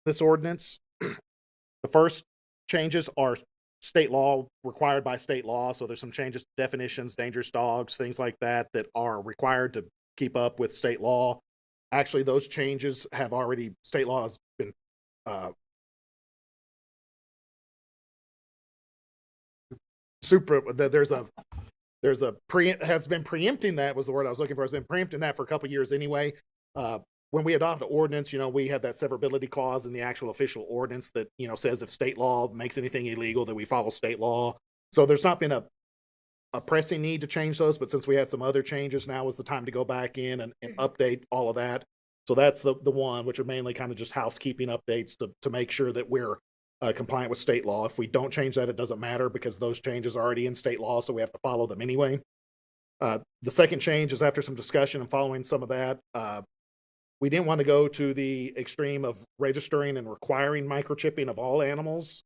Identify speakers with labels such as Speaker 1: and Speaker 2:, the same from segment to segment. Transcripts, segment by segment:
Speaker 1: this ordinance. The first changes are state law, required by state law. So there's some changes to definitions, dangerous dogs, things like that, that are required to keep up with state law. Actually, those changes have already, state law has been has been preempting, that was the word I was looking for, has been preempting that for a couple of years anyway. When we adopt an ordinance, we have that severability clause in the actual official ordinance that, says if state law makes anything illegal, that we follow state law. So there's not been a pressing need to change those, but since we had some other changes, now is the time to go back in and update all of that. So that's the one, which are mainly kind of just housekeeping updates to make sure that we're compliant with state law. If we don't change that, it doesn't matter because those changes are already in state law, so we have to follow them anyway. The second change is after some discussion and following some of that, we didn't want to go to the extreme of registering and requiring microchipping of all animals.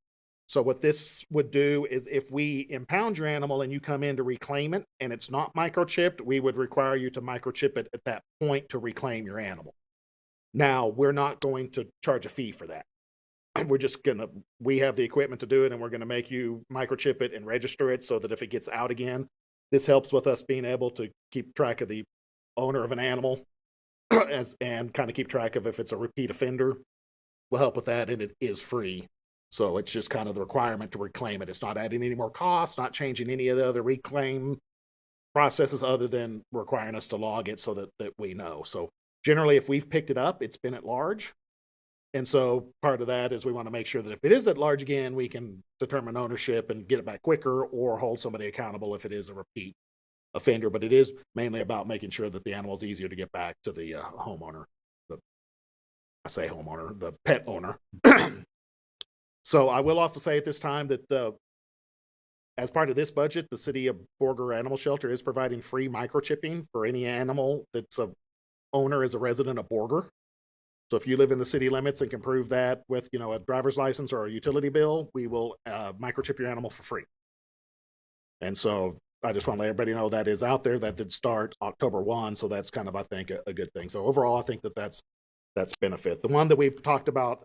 Speaker 1: So what this would do is if we impound your animal and you come in to reclaim it and it's not microchipped, we would require you to microchip it at that point to reclaim your animal. Now, we're not going to charge a fee for that. We're just we have the equipment to do it, and we're gonna make you microchip it and register it so that if it gets out again, this helps with us being able to keep track of the owner of an animal and kind of keep track of if it's a repeat offender. We'll help with that, and it is free. So it's just kind of the requirement to reclaim it. It's not adding any more costs, not changing any of the other reclaim processes other than requiring us to log it so that we know. So generally, if we've picked it up, it's been at large. And so part of that is we want to make sure that if it is at large again, we can determine ownership and get it back quicker or hold somebody accountable if it is a repeat offender. But it is mainly about making sure that the animal is easier to get back to the homeowner. The pet owner. So I will also say at this time that as part of this budget, the city of Borger Animal Shelter is providing free microchipping for any animal that's a owner is a resident of Borger. So if you live in the city limits and can prove that with, a driver's license or a utility bill, we will microchip your animal for free. And so I just want to let everybody know that is out there. That did start October 1. So that's kind of, I think, a good thing. So overall, I think that's benefit. The one that we've talked about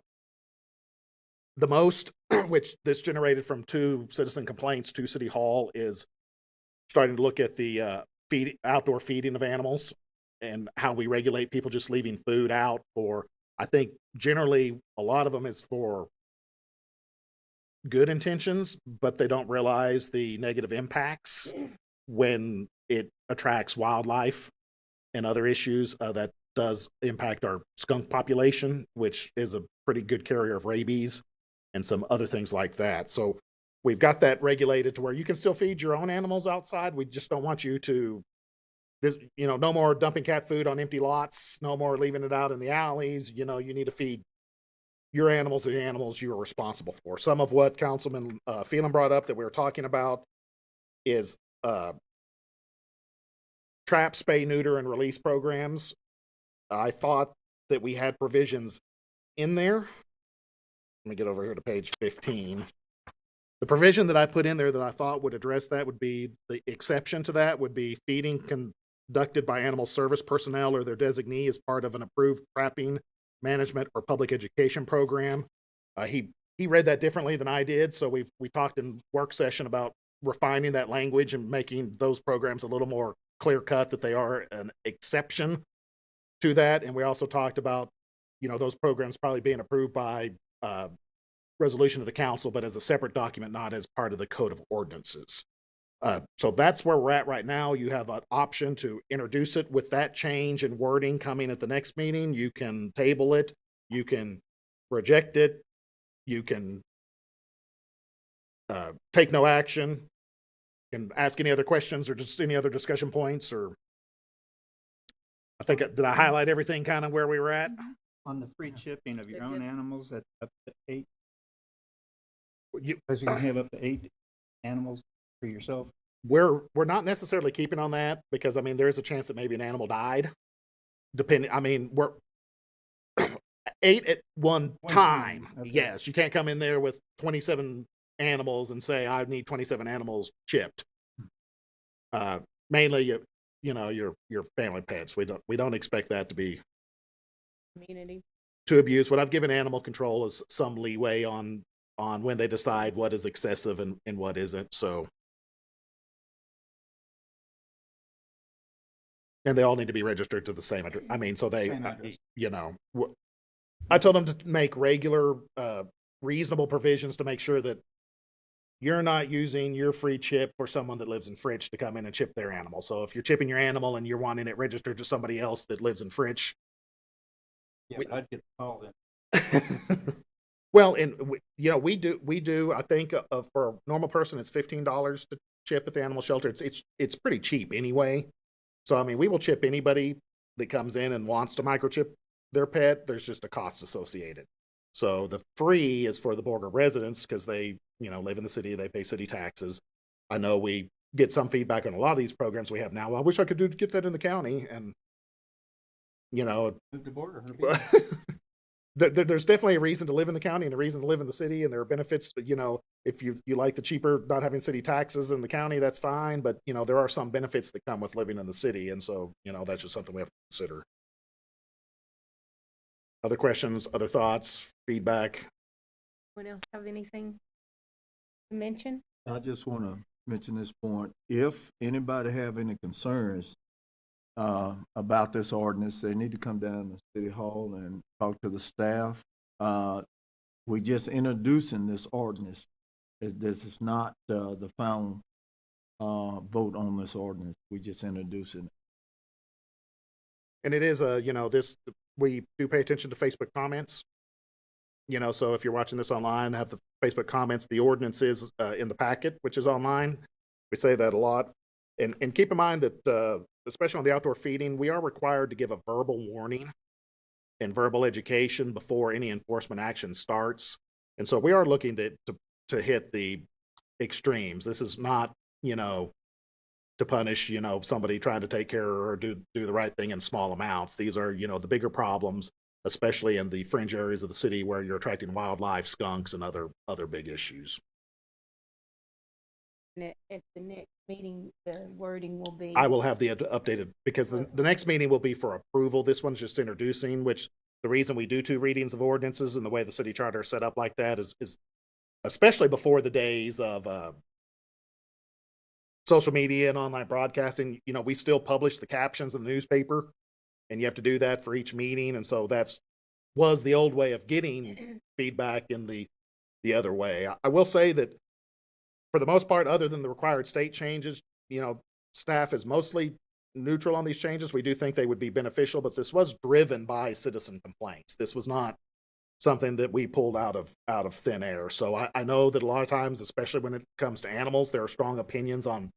Speaker 1: the most, which this generated from 2 citizen complaints to City Hall, is starting to look at the outdoor feeding of animals and how we regulate people just leaving food out for, I think generally a lot of them is for good intentions, but they don't realize the negative impacts when it attracts wildlife and other issues that does impact our skunk population, which is a pretty good carrier of rabies and some other things like that. So we've got that regulated to where you can still feed your own animals outside. We just don't want you to, no more dumping cat food on empty lots, no more leaving it out in the alleys. You need to feed your animals the animals you are responsible for. Some of what Councilman Phelan brought up that we were talking about is trap, spay, neuter, and release programs. I thought that we had provisions in there. Let me get over here to page 15. The provision that I put in there that I thought would address that would be, the exception to that would be feeding conducted by animal service personnel or their designee as part of an approved trapping, management, or public education program. He read that differently than I did, so we talked in work session about refining that language and making those programs a little more clear cut that they are an exception to that. And we also talked about, those programs probably being approved by resolution of the council, but as a separate document, not as part of the code of ordinances. So that's where we're at right now. You have an option to introduce it with that change in wording coming at the next meeting. You can table it. You can reject it. You can take no action. You can ask any other questions or just any other discussion points. Or I think, did I highlight everything kind of where we were at?
Speaker 2: On the free chipping of your own animals at up to 8?
Speaker 1: Because
Speaker 2: you can have up to 8 animals for yourself.
Speaker 1: We're not necessarily keeping on that because there is a chance that maybe an animal died. We're 8 at one time. Okay. Yes, you can't come in there with 27 animals and say I need 27 animals chipped. Mainly, your family pets. We don't expect that to be to abuse. What I've given animal control is some leeway on when they decide what is excessive and what isn't. So, and they all need to be registered to the same address. I mean, so they,
Speaker 2: Same address.
Speaker 1: you know, I told them to make regular, reasonable provisions to make sure that you're not using your free chip for someone that lives in Fritch to come in and chip their animal. So if you're chipping your animal and you're wanting it registered to somebody else that lives in Fritch,
Speaker 2: Yeah, but I'd get the call then.
Speaker 1: well, and we do. I think for a normal person, it's $15 to chip at the animal shelter. It's pretty cheap anyway. So I mean, we will chip anybody that comes in and wants to microchip their pet. There's just a cost associated. So the free is for the Borger residents because they live in the city. They pay city taxes. I know we get some feedback on a lot of these programs we have now. Well, I wish I could get that in the county, and
Speaker 2: Move to Borger.
Speaker 1: there's definitely a reason to live in the county and a reason to live in the city, and there are benefits that, if you like the cheaper not having city taxes in the county, that's fine, but there are some benefits that come with living in the city, and so that's just something we have to consider. Other questions, other thoughts, feedback?
Speaker 3: Anyone else have anything to mention?
Speaker 4: I just want to mention this point. If anybody have any concerns about this ordinance, they need to come down to City Hall and talk to the staff. We just introducing this ordinance. This is not the final vote on this ordinance. We just introducing it.
Speaker 1: And it is we do pay attention to Facebook comments. So if you're watching this online, have the Facebook comments. The ordinance is in the packet, which is online. We say that a lot. And keep in mind that, especially on the outdoor feeding, we are required to give a verbal warning and verbal education before any enforcement action starts. And so we are looking to hit the extremes. This is not, to punish, somebody trying to take care or do the right thing in small amounts. These are, the bigger problems, especially in the fringe areas of the city where you're attracting wildlife, skunks, and other big issues.
Speaker 3: And at the next meeting, the wording will be.
Speaker 1: I will have the updated, because the next meeting will be for approval. This one's just introducing, which the reason we do 2 readings of ordinances and the way the city charter is set up like that is especially before the days of social media and online broadcasting. We still publish the captions in the newspaper, and you have to do that for each meeting. And so was the old way of getting feedback in the other way. I will say that for the most part, other than the required state changes, staff is mostly neutral on these changes. We do think they would be beneficial, but this was driven by citizen complaints. This was not something that we pulled out of thin air. So I know that a lot of times, especially when it comes to animals, there are strong opinions on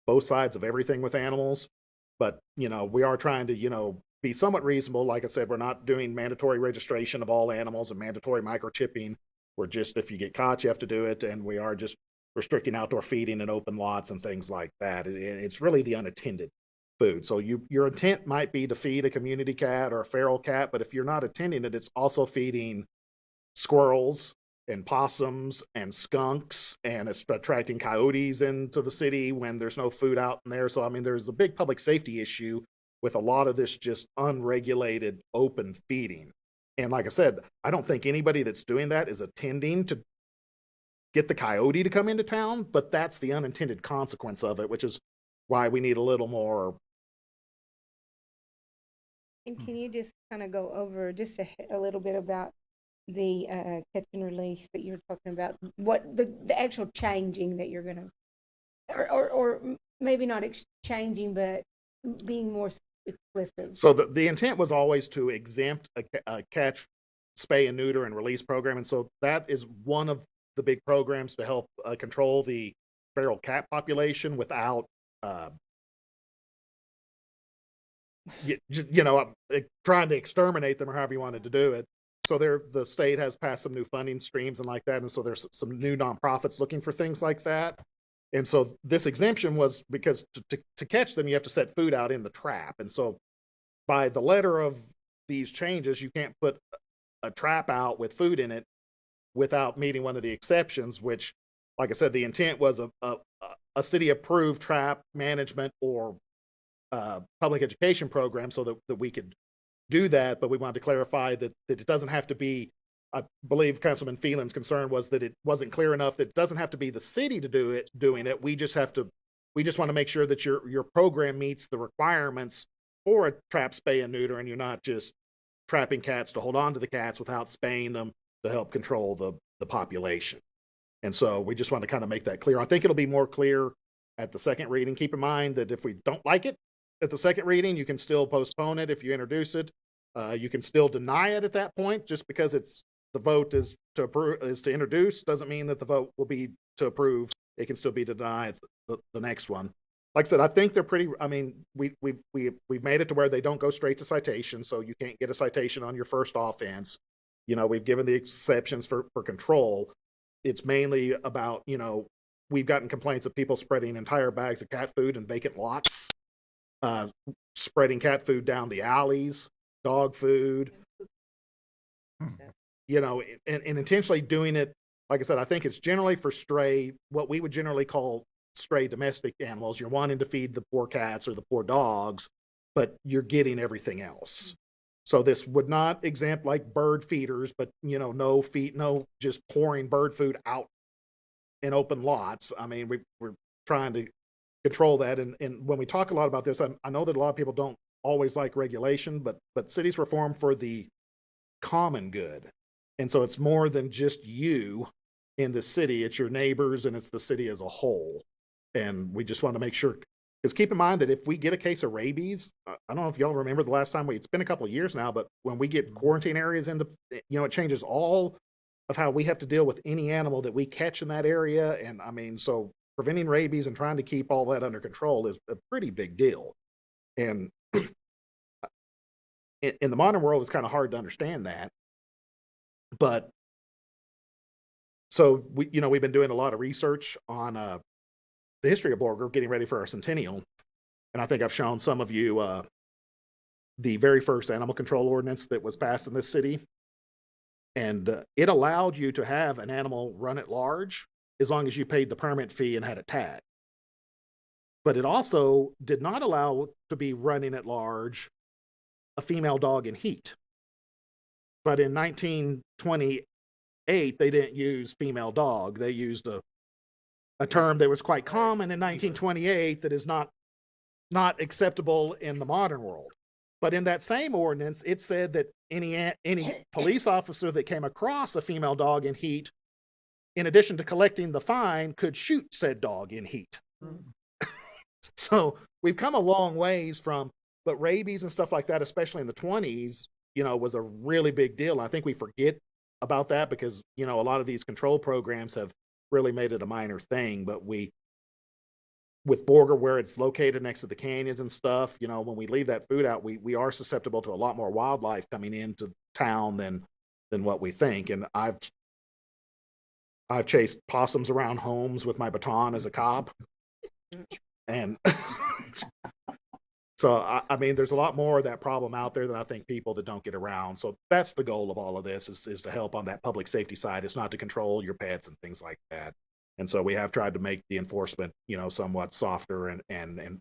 Speaker 1: both sides of everything with animals. But, we are trying to, be somewhat reasonable. Like I said, we're not doing mandatory registration of all animals and mandatory microchipping. We're just, if you get caught, you have to do it. And we are just restricting outdoor feeding in open lots and things like that. It's really the unattended food. So your intent might be to feed a community cat or a feral cat, but if you're not attending it, it's also feeding squirrels and possums and skunks, and it's attracting coyotes into the city when there's no food out in there. So, I mean, there's a big public safety issue with a lot of this just unregulated open feeding. And like I said, I don't think anybody that's doing that is attending to get the coyote to come into town, but that's the unintended consequence of it, which is why we need a little more.
Speaker 3: And can you just kind of go over just a little bit about the catch and release that you're talking about? What the actual changing that you're going to, or maybe not changing, but being more explicit.
Speaker 1: So the intent was always to exempt a catch, spay and neuter and release program. And so that is one of the big programs to help control the feral cat population without, trying to exterminate them or however you wanted to do it. So the state has passed some new funding streams and like that. And so there's some new nonprofits looking for things like that. And so this exemption was because to catch them, you have to set food out in the trap. And so by the letter of these changes, you can't put a trap out with food in it without meeting one of the exceptions, which, like I said, the intent was a city-approved trap management or public education program so that we could do that, but we wanted to clarify that it doesn't have to be, I believe Councilman Phelan's concern was that it wasn't clear enough that it doesn't have to be the city to doing it. We just want to make sure that your program meets the requirements for a trap, spay, and neuter, and you're not just trapping cats to hold on to the cats without spaying them to help control the population. And so we just want to kind of make that clear. I think it'll be more clear at the second reading. Keep in mind that if we don't like it at the second reading, you can still postpone it if you introduce it. You can still deny it at that point. Just because the vote is to approve, is to introduce, doesn't mean that the vote will be to approve. It can still be to deny the next one. Like I said, I think they're pretty. I mean, we've made it to where they don't go straight to citation, so you can't get a citation on your first offense. We've given the exceptions for control. It's mainly about, we've gotten complaints of people spreading entire bags of cat food in vacant lots, spreading cat food down the alleys, dog food, and intentionally doing it. Like I said, I think it's generally for stray, what we would generally call stray domestic animals. You're wanting to feed the poor cats or the poor dogs, but you're getting everything else. So this would not exempt like bird feeders, but no just pouring bird food out in open lots. I mean, we're trying to control that. And when we talk a lot about this, I know that a lot of people don't always like regulation, but cities were formed for the common good. And so it's more than just you in the city, it's your neighbors and it's the city as a whole. And we just want to make sure, because keep in mind that if we get a case of rabies, I don't know if y'all remember the last time it's been a couple of years now, but when we get quarantine areas into, it changes all of how we have to deal with any animal that we catch in that area. And I mean, so preventing rabies and trying to keep all that under control is a pretty big deal. And in the modern world, it's kind of hard to understand that. But so we've been doing a lot of research on the history of Borger, getting ready for our centennial. And I think I've shown some of you the very first animal control ordinance that was passed in this city. And it allowed you to have an animal run at large as long as you paid the permit fee and had a tag. But it also did not allow to be running at large a female dog in heat. But in 1928, they didn't use female dog. They used a term that was quite common in 1928 that is not acceptable in the modern world. But in that same ordinance, it said that any police officer that came across a female dog in heat, in addition to collecting the fine, could shoot said dog in heat. So we've come a long ways but rabies and stuff like that, especially in the 20s, was a really big deal. I think we forget about that because, a lot of these control programs have really made it a minor thing. But with Borger, where it's located next to the canyons and stuff, when we leave that food out, we are susceptible to a lot more wildlife coming into town than what we think. And I've chased possums around homes with my baton as a cop. And so, I mean, there's a lot more of that problem out there than I think people that don't get around. So that's the goal of all of this is to help on that public safety side. It's not to control your pets and things like that. And so we have tried to make the enforcement, somewhat softer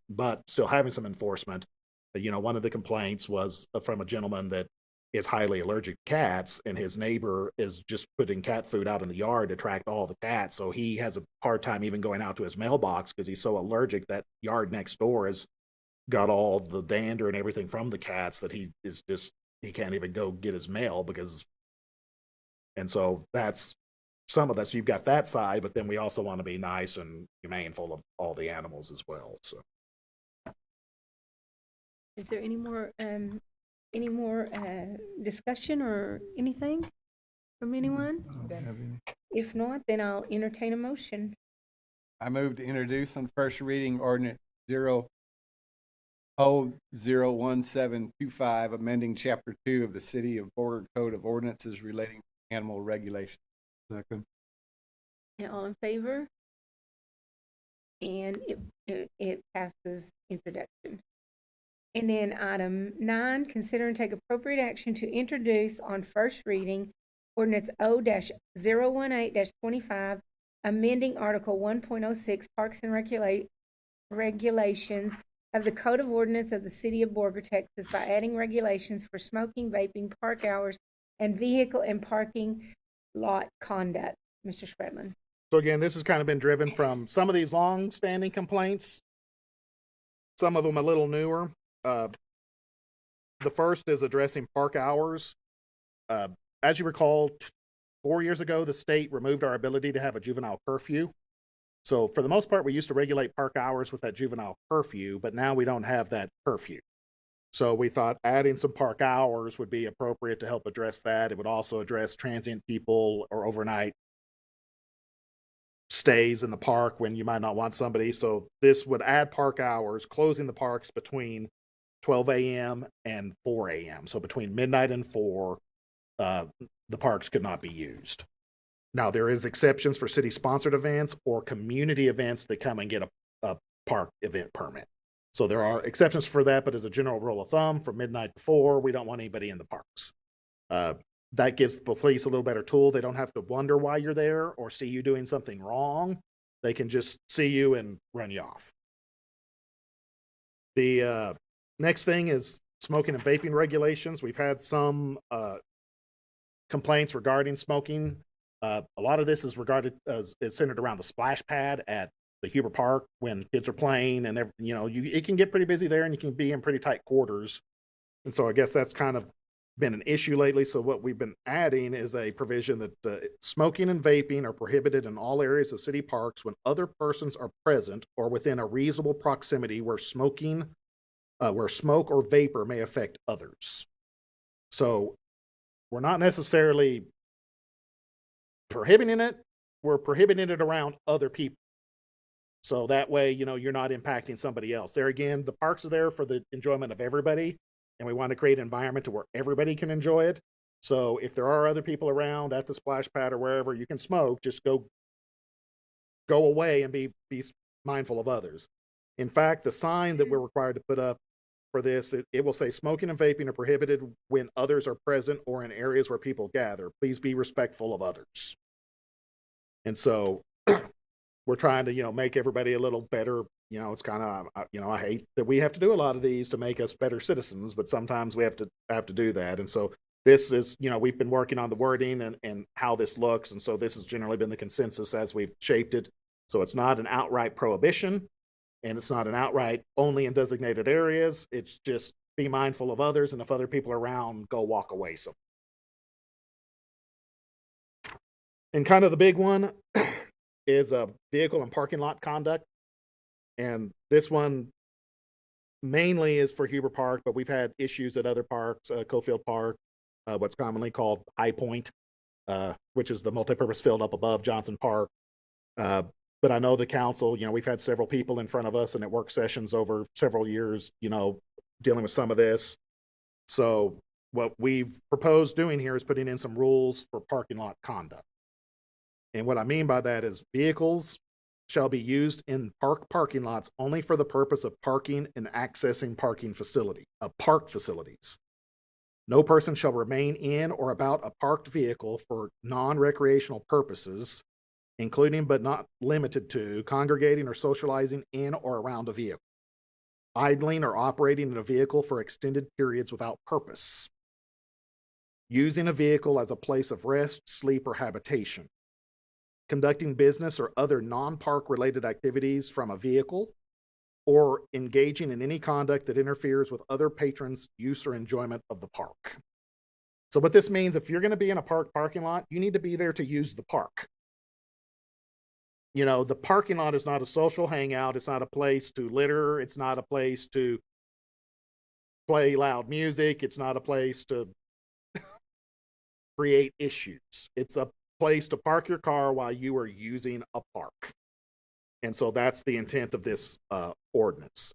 Speaker 1: but still having some enforcement. One of the complaints was from a gentleman that is highly allergic to cats, and his neighbor is just putting cat food out in the yard to attract all the cats. So he has a hard time even going out to his mailbox because he's so allergic. That yard next door has got all the dander and everything from the cats that he can't even go get his mail and so that's some of that. So you've got that side, but then we also want to be nice and humane full of all the animals as well. So
Speaker 3: is there any more discussion or anything from anyone? If not, then I'll entertain a motion.
Speaker 5: I move to introduce on first reading ordinance 01725, amending chapter 2 of the City of Borger Code of Ordinances relating to animal regulation.
Speaker 4: Second.
Speaker 3: And all in favor? And it passes introduction. And then item 9, consider and take appropriate action to introduce on first reading ordinance O-018-25, amending Article 1.06 Parks and Regulations of the Code of Ordinance of the City of Borger, Texas by adding regulations for smoking, vaping, park hours, and vehicle and parking lot conduct. Mr. Spredlin.
Speaker 1: So again, this has kind of been driven from some of these long-standing complaints, some of them a little newer. The first is addressing park hours. As you recall, 4 years ago, the state removed our ability to have a juvenile curfew. So for the most part, we used to regulate park hours with that juvenile curfew, but now we don't have that curfew. So we thought adding some park hours would be appropriate to help address that. It would also address transient people or overnight stays in the park when you might not want somebody. So this would add park hours, closing the parks between 12 a.m. and 4 a.m. So between midnight and 4, the parks could not be used. Now, there is exceptions for city-sponsored events or community events that come and get a park event permit. So there are exceptions for that, but as a general rule of thumb, from midnight to 4, we don't want anybody in the parks. That gives the police a little better tool. They don't have to wonder why you're there or see you doing something wrong. They can just see you and run you off. The next thing is smoking and vaping regulations. We've had some complaints regarding smoking. A lot of this is is centered around the splash pad at the Huber Park when kids are playing, and it can get pretty busy there, and you can be in pretty tight quarters. And so I guess that's kind of been an issue lately. So what we've been adding is a provision that smoking and vaping are prohibited in all areas of city parks when other persons are present or within a reasonable proximity where smoke or vapor may affect others. So we're not necessarily prohibiting it, we're prohibiting it around other people. So that way, you're not impacting somebody else. There again, the parks are there for the enjoyment of everybody, and we want to create an environment to where everybody can enjoy it. So if there are other people around at the splash pad or wherever you can smoke, just go away and be mindful of others. In fact, the sign that we're required to put up for this, it will say smoking and vaping are prohibited when others are present or in areas where people gather. Please be respectful of others. And so we're trying to, make everybody a little better. It's kind of, I hate that we have to do a lot of these to make us better citizens, but sometimes we have to do that. And so this is, we've been working on the wording and how this looks. And so this has generally been the consensus as we've shaped it. So it's not an outright prohibition, and it's not an outright only in designated areas. It's just be mindful of others, and if other people are around, go walk away. So, and kind of the big one is a vehicle and parking lot conduct. And this one mainly is for Huber Park, but we've had issues at other parks, Cofield Park, what's commonly called High Point, which is the multipurpose field up above Johnson Park. But I know the council, we've had several people in front of us and at work sessions over several years, dealing with some of this. So what we've proposed doing here is putting in some rules for parking lot conduct. And what I mean by that is vehicles shall be used in parking lots only for the purpose of parking and accessing park facilities. No person shall remain in or about a parked vehicle for non-recreational purposes, including but not limited to congregating or socializing in or around a vehicle, idling or operating in a vehicle for extended periods without purpose, using a vehicle as a place of rest, sleep, or habitation, conducting business or other non-park related activities from a vehicle, or engaging in any conduct that interferes with other patrons' use or enjoyment of the park. So what this means, if you're going to be in a parking lot, you need to be there to use the park. The parking lot is not a social hangout. It's not a place to litter. It's not a place to play loud music. It's not a place to create issues. It's a place to park your car while you are using a park. And so that's the intent of this ordinance.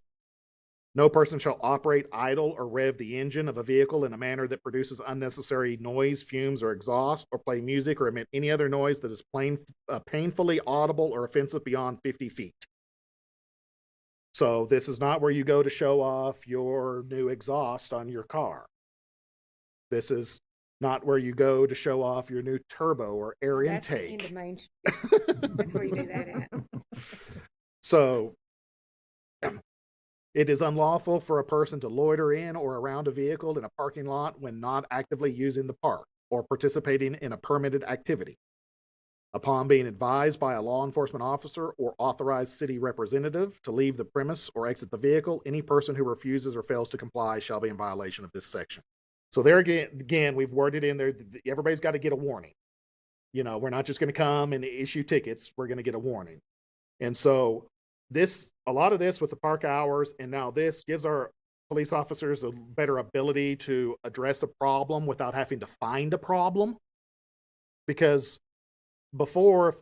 Speaker 1: No person shall operate, idle, or rev the engine of a vehicle in a manner that produces unnecessary noise, fumes, or exhaust, or play music or emit any other noise that is painfully audible or offensive beyond 50 feet. So this is not where you go to show off your new exhaust on your car. This is not where you go to show off your new turbo or air intake.
Speaker 3: That's the end of Main Street. That's where you do that at.
Speaker 1: So It is unlawful for a person to loiter in or around a vehicle in a parking lot when not actively using the park or participating in a permitted activity. Upon being advised by a law enforcement officer or authorized city representative to leave the premise or exit the vehicle, any person who refuses or fails to comply shall be in violation of this section. So there again, we've worded in there, everybody's got to get a warning. You know, we're not just going to come and issue tickets. We're going to get a warning. And so a lot of this with the park hours, and now this gives our police officers a better ability to address a problem without having to find a problem. Because before,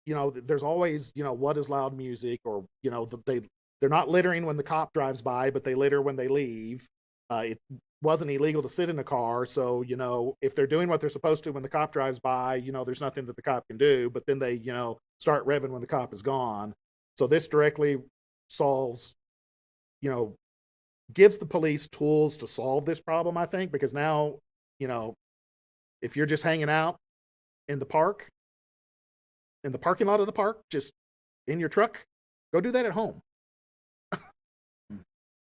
Speaker 1: you know, there's always, you know, what is loud music, or, you know, they're not littering when the cop drives by, but they litter when they leave. It wasn't illegal to sit in a car. So, you know, if they're doing what they're supposed to when the cop drives by, you know, there's nothing that the cop can do, but then they, you know, start revving when the cop is gone. So this directly solves, you know, gives the police tools to solve this problem, I think, because now, you know, if you're just hanging out in the park, in the parking lot of the park, just in your truck, go do that at home.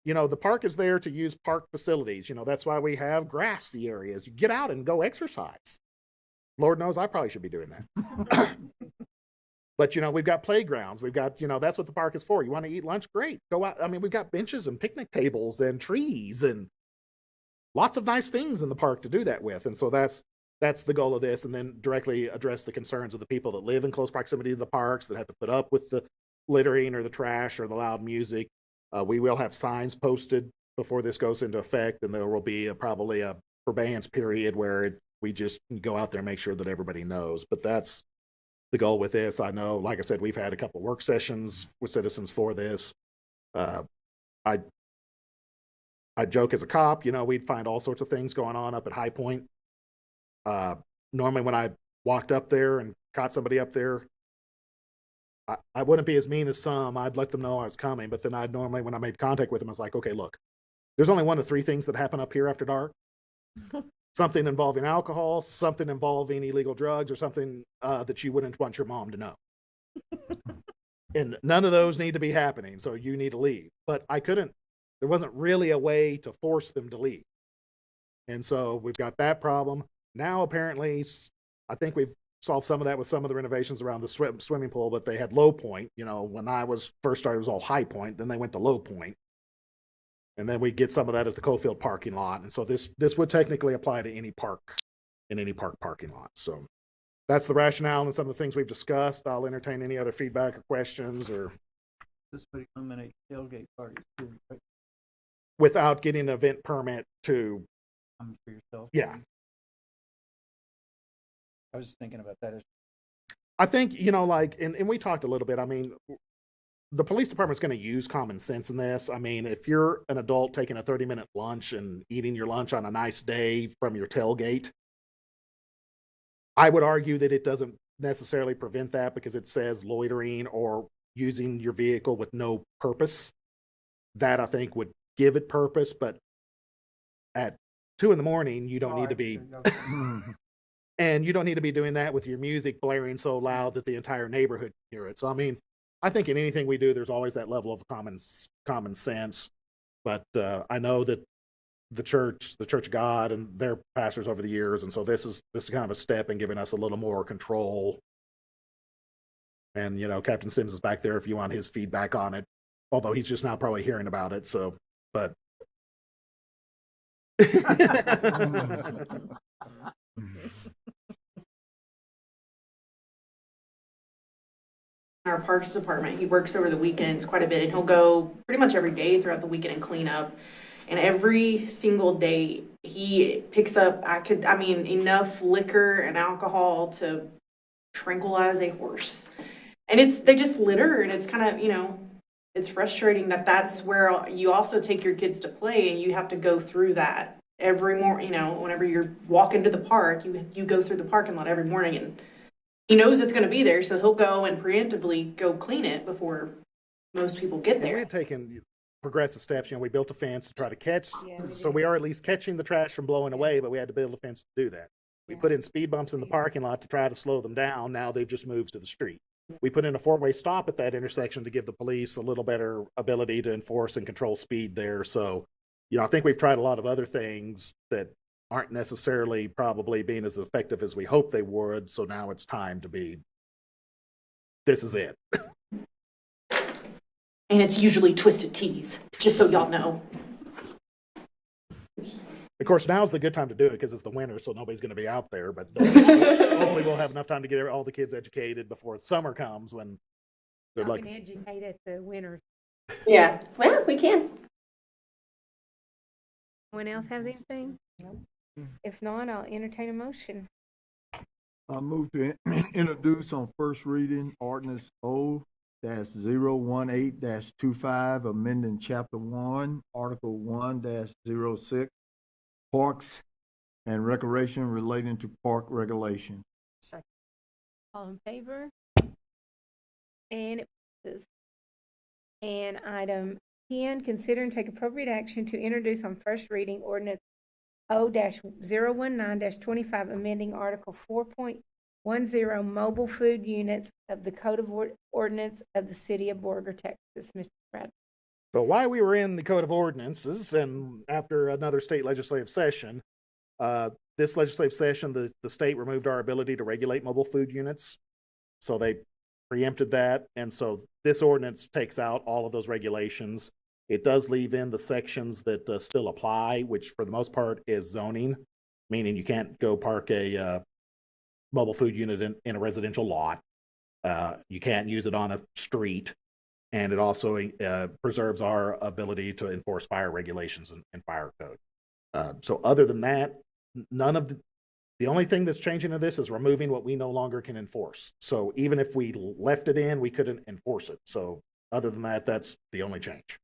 Speaker 1: You know, the park is there to use park facilities. You know, that's why we have grassy areas. You get out and go exercise. Lord knows I probably should be doing that. But, you know, we've got playgrounds. We've got, you know, that's what the park is for. You want to eat lunch? Great. Go out. I mean, we've got benches and picnic tables and trees and lots of nice things in the park to do that with. And so that's the goal of this. And then directly address the concerns of the people that live in close proximity to the parks, that have to put up with the littering or the trash or the loud music. We will have signs posted before this goes into effect, and there will be probably a forbearance period where we just go out there and make sure that everybody knows. But that's the goal with this. I know, like I said, we've had a couple work sessions with citizens for this. I joke as a cop, you know, we'd find all sorts of things going on up at High Point. Normally when I walked up there and caught somebody up there, I wouldn't be as mean as some. I'd let them know I was coming, but then I'd normally, when I made contact with them, I was like, okay, look, there's only 1 to 3 things that happen up here after dark. Something involving alcohol, something involving illegal drugs, or something that you wouldn't want your mom to know. And none of those need to be happening, so you need to leave. But there wasn't really a way to force them to leave. And so we've got that problem. Now, apparently, I think we've solved some of that with some of the renovations around the swimming pool, but they had Low Point. You know, when I was first started, it was all High Point. Then they went to Low Point. And then we get some of that at the Cofield parking lot. And so this would technically apply to any park, in any park parking lot. So that's the rationale and some of the things we've discussed. I'll entertain any other feedback or questions, or
Speaker 2: This would eliminate tailgate parties too, right?
Speaker 1: without getting an event permit to,
Speaker 2: For yourself.
Speaker 1: yeah.
Speaker 2: I was just thinking about that.
Speaker 1: I think, you know, like, and we talked a little bit. I mean, the police department's going to use common sense in this. I mean, if you're an adult taking a 30-minute lunch and eating your lunch on a nice day from your tailgate, I would argue that it doesn't necessarily prevent that, because it says loitering or using your vehicle with no purpose. That, I think, would give it purpose. But at 2 a.m, you don't need to be. And you don't need to be doing that with your music blaring so loud that the entire neighborhood can hear it. So, I mean, I think in anything we do, there's always that level of common sense. But I know that the Church of God and their pastors over the years, and so this is kind of a step in giving us a little more control. And, you know, Captain Sims is back there if you want his feedback on it, although he's just now probably hearing about it. So, but.
Speaker 6: Our parks department, he works over the weekends quite a bit, and he'll go pretty much every day throughout the weekend and clean up. And every single day he picks up, enough liquor and alcohol to tranquilize a horse. And they just litter, and it's kind of, you know, it's frustrating that's where you also take your kids to play, and you have to go through that every morning. You know, whenever you're walking to the park, you go through the parking lot every morning, and he knows it's going to be there, so he'll go and preemptively go clean it before most people get there.
Speaker 1: We had taken progressive steps. You know, we built a fence to try to catch,
Speaker 3: Yeah,
Speaker 1: so we are at least catching the trash from blowing away, but we had to build a fence to do that. We put in speed bumps in the parking lot to try to slow them down. Now they've just moved to the street. We put in a four-way stop at that intersection to give the police a little better ability to enforce and control speed there. So, I think we've tried a lot of other things that aren't necessarily probably being as effective as we hoped they would. So now it's time to be, this is it.
Speaker 6: And it's usually Twisted Teas, just so y'all know.
Speaker 1: Of course, now's the good time to do it because it's the winter, so nobody's going to be out there. But hopefully, we'll have enough time to get all the kids educated before summer comes when they're
Speaker 3: Y'all
Speaker 1: like,
Speaker 3: can educate at the winter.
Speaker 6: Yeah, well, we can.
Speaker 3: Anyone else have anything? If not, I'll entertain a motion.
Speaker 4: I move to introduce on first reading ordinance O-018-25, amending chapter 1, article 1-06, parks and recreation relating to park regulation.
Speaker 3: All in favor? And it passes. And item 10, consider and take appropriate action to introduce on first reading ordinance O-019-25, amending Article 4.10, mobile food units of the Code of Ordinance of the City of Borger, Texas. Mr. Bradley.
Speaker 1: so while we were in the Code of Ordinances and after another state legislative session, this legislative session, the state removed our ability to regulate mobile food units. So they preempted that. And so this ordinance takes out all of those regulations. It does leave in the sections that still apply, which for the most part is zoning, meaning you can't go park a mobile food unit in a residential lot. You can't use it on a street. And it also preserves our ability to enforce fire regulations and fire code. So other than that, none of the only thing that's changing in this is removing what we no longer can enforce. So even if we left it in, we couldn't enforce it. So other than that, that's the only change.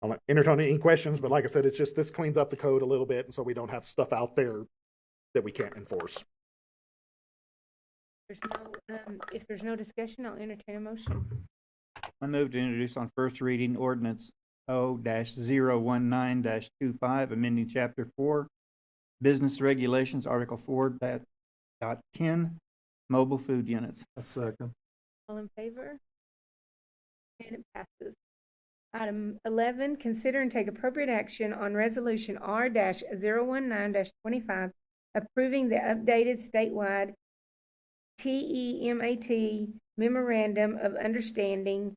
Speaker 1: I'll entertain any questions, but like I said, it's just this cleans up the code a little bit, and so we don't have stuff out there that we can't enforce.
Speaker 3: If there's no discussion, I'll entertain a motion.
Speaker 2: I move to introduce on first reading ordinance O-019-25, amending chapter 4, business regulations, article 4.10, mobile food units.
Speaker 4: A second.
Speaker 3: All in favor? And it passes. Item 11, consider and take appropriate action on resolution R-019-25, approving the updated statewide TEMAT Memorandum of Understanding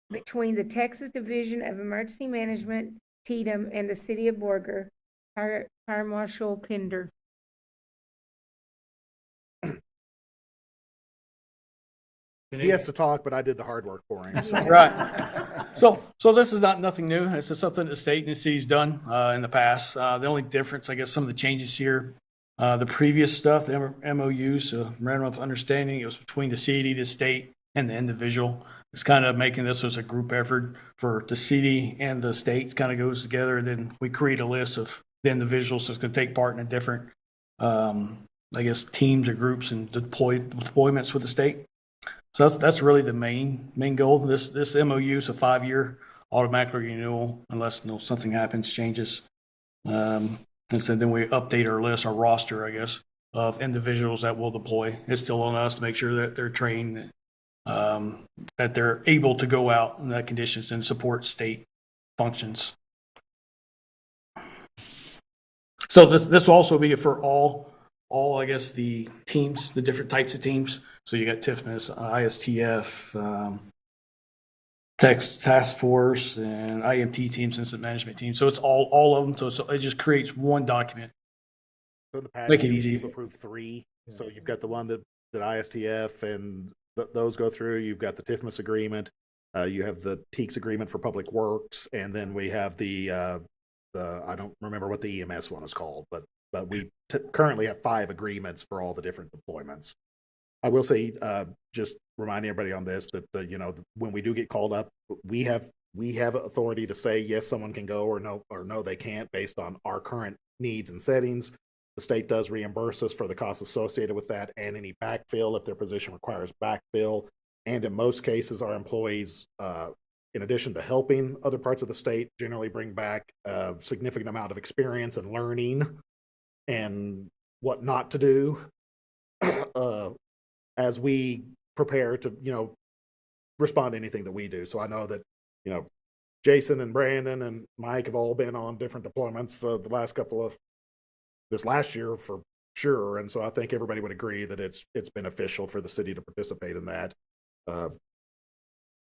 Speaker 3: between the Texas Division of Emergency Management, TDEM, and the City of Borger. Fire Marshal Pender.
Speaker 1: He has to talk, but I did the hard work for him. So.
Speaker 7: Right. So this is nothing new. This is something the state and the city's done in the past. The only difference, I guess, some of the changes here, the previous stuff, the MOU, so memorandum of understanding, it was between the city, the state, and the individual. It's kind of making this as a group effort for the city and the state. Kind of goes together, and then we create a list of the individuals that's going to take part in a different, I guess, teams or groups and deployments with the state. So that's really the main goal. This MOU is a 5-year automatic renewal unless something happens, changes. And so then we update our list, our roster, I guess, of individuals that will deploy. It's still on us to make sure that they're trained, that they're able to go out in that conditions and support state functions. So this will also be for all I guess the teams, the different types of teams. So you got TIFMAS, ISTF, Task Force, and IMT teams, incident management teams. So it's all of them. So it just creates one document.
Speaker 1: So in the past,
Speaker 7: Make it easy.
Speaker 1: You've approved 3. Yeah. So you've got the one that ISTF and those go through. You've got the TIFMAS agreement. You have the TEACS agreement for public works, and then we have the I don't remember what the EMS one is called, but we currently have 5 agreements for all the different deployments. I will say, just reminding everybody on this that when we do get called up, we have authority to say yes, someone can go, or no, they can't, based on our current needs and settings. The state does reimburse us for the costs associated with that and any backfill if their position requires backfill. And in most cases, our employees, in addition to helping other parts of the state, generally bring back a significant amount of experience and learning and what not to do. as we prepare to, respond to anything that we do. So I know that, Jason and Brandon and Mike have all been on different deployments this last year for sure. And so I think everybody would agree that it's beneficial for the city to participate in that.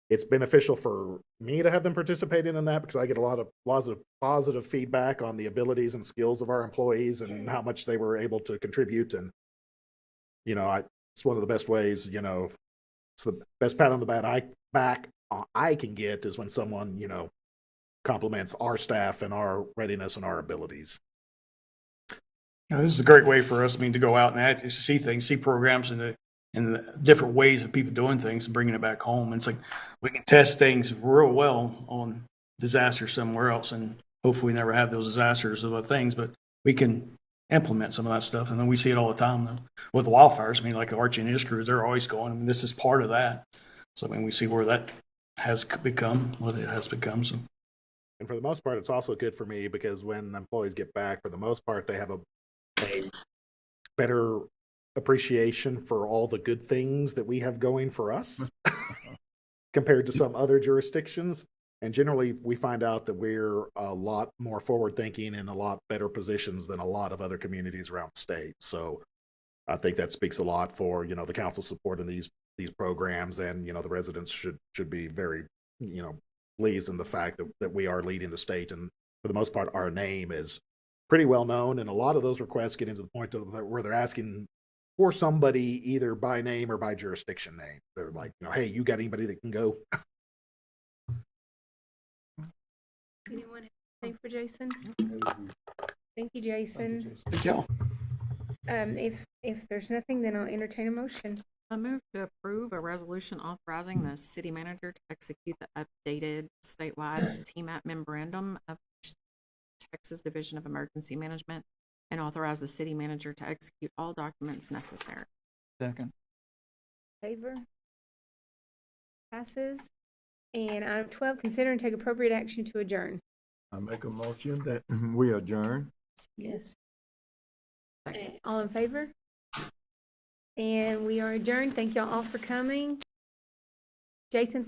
Speaker 1: It's beneficial for me to have them participating in that because I get lots of positive feedback on the abilities and skills of our employees and how much they were able to contribute. And, it's one of the best ways, it's the best pat on the back I can get is when someone, compliments our staff and our readiness and our abilities.
Speaker 7: This is a great way for us, to go out and actually see things, see programs and the different ways of people doing things and bringing it back home. And it's like we can test things real well on disasters somewhere else, and hopefully we never have those disasters of other things, but we can implement some of that stuff. And then we see it all the time with the wildfires. Like Archie and his crews, they're always going. This is part of that. So we see where that has become, what it has become. So.
Speaker 1: And for the most part, it's also good for me because when employees get back, for the most part, they have a better appreciation for all the good things that we have going for us compared to some other jurisdictions. And generally, we find out that we're a lot more forward-thinking and a lot better positions than a lot of other communities around the state. So I think that speaks a lot for, the council support in these programs, and, the residents should be very, pleased in the fact that we are leading the state. And for the most part, our name is pretty well known. And a lot of those requests get into the point where they're asking for somebody either by name or by jurisdiction name. They're like, hey, you got anybody that can go?
Speaker 3: Anyone have anything for Jason? Thank you, Jason.
Speaker 7: Good job.
Speaker 3: If there's nothing, then I'll entertain a motion.
Speaker 8: I move to approve a resolution authorizing the city manager to execute the updated statewide TMAP memorandum of Texas Division of Emergency Management and authorize the city manager to execute all documents necessary.
Speaker 2: Second.
Speaker 3: Favor? Passes. And item 12, consider and take appropriate action to adjourn.
Speaker 4: I make a motion that we adjourn.
Speaker 3: Yes. All in favor? And we are adjourned. Thank y'all all for coming. Jason.